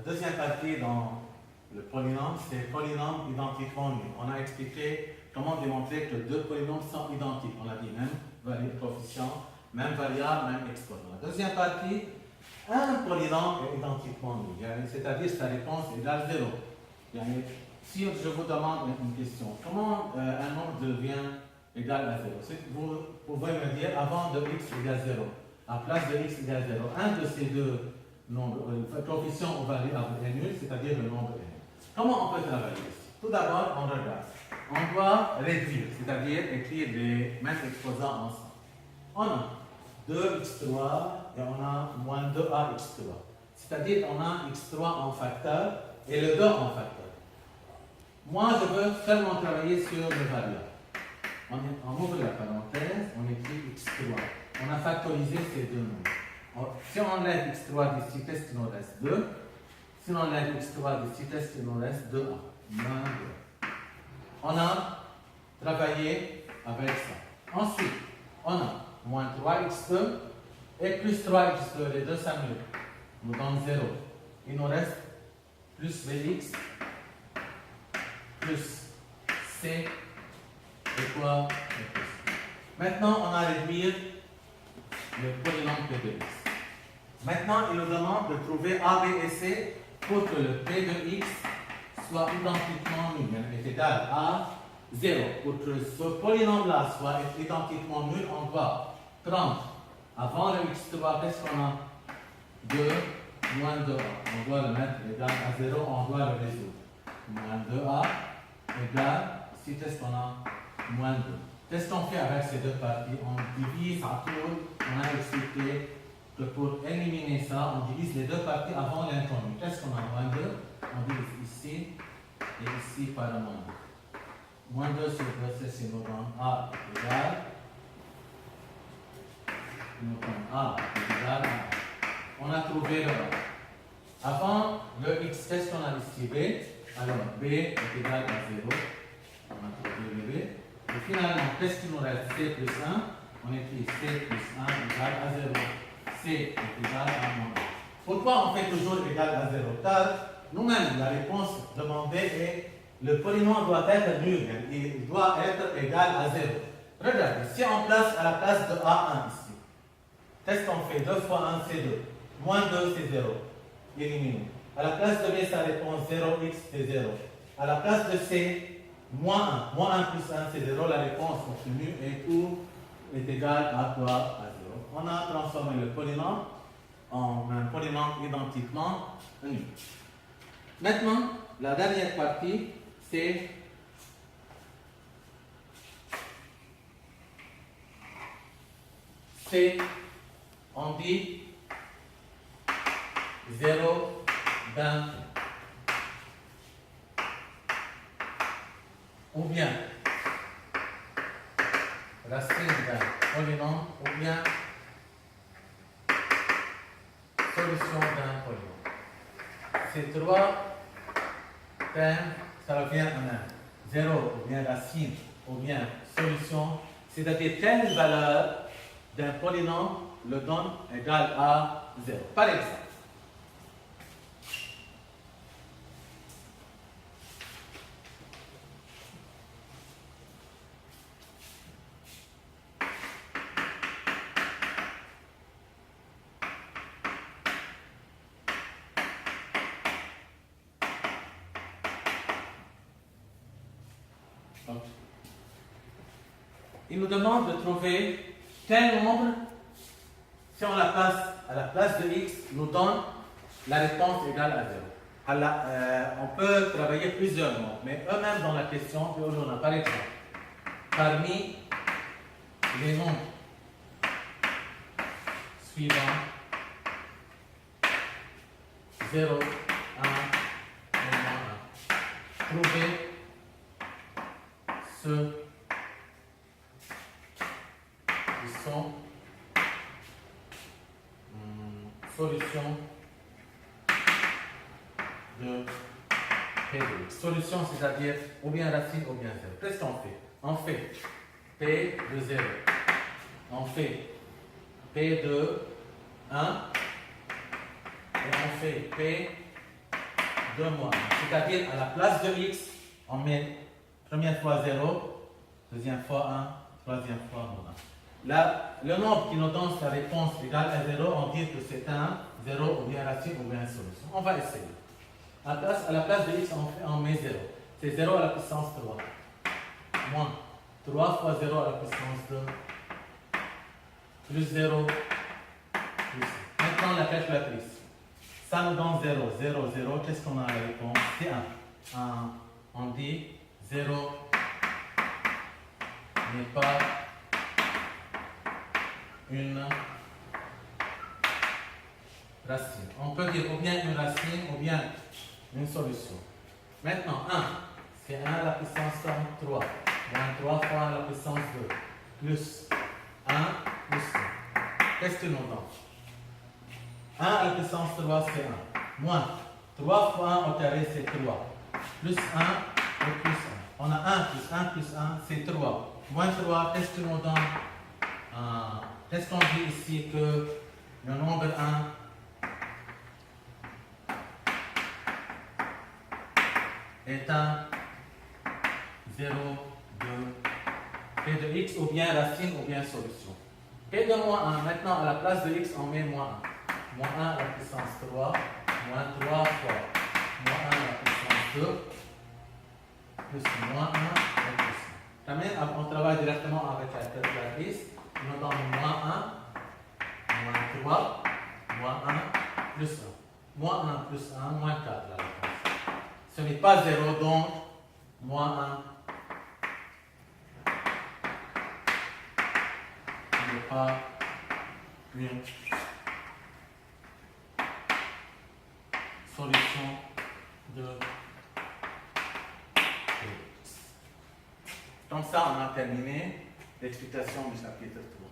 deuxième partie dans le polynôme, c'est polynôme identiquement nul. On a expliqué comment démontrer que deux polynômes sont identiques. On a dit même coefficient, même variable, même exponent. La deuxième partie, un polynôme est identiquement nul, c'est-à-dire sa réponse égale 0. Si je vous demande une question, comment un nombre devient égal à 0? Vous pouvez me dire avant de x égale 0, à place de x égale 0, un de ces deux nombres, le coefficient ou variable est nul, c'est-à-dire le nombre est nul. Comment on peut travailler ici? Tout d'abord, on regarde. On doit réduire, c'est-à-dire écrire les mêmes exposants ensemble. On a 2x3 et on a moins 2ax3. C'est-à-dire qu'on a x3 en facteur et le 2 en facteur. Moi, je veux seulement travailler sur le variable. On ouvre la parenthèse, on écrit x3. On a factorisé ces deux nombres. Si on enlève x3 d'ici, qu'est-ce qu'il nous reste? 2. Si on enlève x3 d'ici, qu'est-ce qu'il nous reste? 2a. Moins 2. On a travaillé avec ça. Ensuite, on a moins 3x2 et plus 3x2. Les deux s'annulent. Nous donne 0. Il nous reste plus vx plus c et quoi? Maintenant, on a réduit le polynôme P de x. Maintenant, il nous demande de trouver A, B et C pour que le P de x soit identiquement nul, est égal à 0. Pour que ce polynôme-là soit identiquement nul, on doit prendre avant le x3, qu'est-ce qu'on a? 2 moins 2a. On doit le mettre égal à 0, on doit le résoudre. Moins 2a égale, ici, qu'est-ce qu'on a? Moins 2. Qu'est-ce qu'on fait avec ces deux parties? On divise à tour. On a expliqué que pour éliminer ça, on divise les deux parties avant l'inconnu. Qu'est-ce qu'on a? Moins 2. On divise ici et ici par moins 2. Moins 2 sur 2, c'est nous donne a égale. Nous donne a égale à a. On a trouvé le a. Avant le x, qu'est-ce qu'on a ici? B. Alors, b est égal à 0. On a trouvé le b. Et finalement, qu'est-ce qu'il nous reste? C plus 1. On écrit C plus 1 égale à 0. C est égal à moins 1. Pourquoi on fait toujours égal à 0? Car nous-mêmes, la réponse demandée est le polynôme doit être nul. Il doit être égal à 0. Regardez, si on place à la place de A1 ici, qu'est-ce qu'on fait? 2 fois 1, c'est 2. Moins 2, c'est 0. Éliminez. À la place de B, sa réponse 0x, c'est 0. À la place de C, moins 1. Moins 1 plus 1, c'est 0. La réponse obtenue et tout est égal à quoi? À 0. On a transformé le polynôme en un polynôme identiquement nul. Maintenant, la dernière partie, c'est on dit 0 d'un ou bien racine d'un polynôme ou bien solution d'un polynôme. Ces trois termes, ça revient à 0 ou bien racine ou bien solution, c'est-à-dire quelle valeur d'un polynôme le donne égal à 0. Par exemple, il nous demande de trouver quel nombre, si on la place à la place de x, nous donne la réponse égale à 0. On peut travailler plusieurs nombres, mais eux-mêmes dans la question, on a par exemple, parmi les nombres suivants, 0, 1 et moins 1, trouvez ceux qui sont solution de P de x. Solution, c'est-à-dire ou bien racine ou bien 0. Qu'est-ce qu'on fait? On fait P de 0. On fait P de 1. Et on fait P 2 moins 1. C'est-à-dire, à la place de x, on met première fois 0, deuxième fois 1, troisième fois moins 1. Là, le nombre qui nous donne la réponse égale à 0, on dit que c'est un 0 ou bien racine ou bien solution. On va essayer. À la place de x, on met 0. C'est 0 à la puissance 3. Moins 3 fois 0 à la puissance 2. Plus 0. Plus. Maintenant, la calculatrice. Ça nous donne 0, 0, 0. Qu'est-ce qu'on a à la réponse? C'est 1. On dit 0 n'est pas une racine. On peut dire ou bien une racine ou bien une solution. Maintenant, 1, c'est 1 à la puissance 3. Moins 3 fois 1 à la puissance 2. Plus 1 plus 1. Qu'est-ce que nous donne? 1 à la puissance 3, c'est 1. Moins 3 fois 1 au carré, c'est 3. Plus 1 et plus 1. On a 1 plus 1 plus 1, c'est 3. Moins 3, qu'est-ce que nous donne? Qu'est-ce qu'on dit ici que le nombre 1 est un 0, 2, P de x ou bien racine ou bien solution. P de moins 1, maintenant à la place de x, on met moins 1. Moins 1 à la puissance 3, moins 3 fois moins 1 à la puissance 2, plus moins 1 et plus 1. También, on travaille directement avec la calculatrice. On nous donne moins 1, moins 3, moins 1, plus 1. Moins 1 plus 1, moins 4 la réponse. Ce n'est pas 0, donc moins 1 n'est pas une solution de x. Comme ça, on a terminé l'explication du chapitre 3.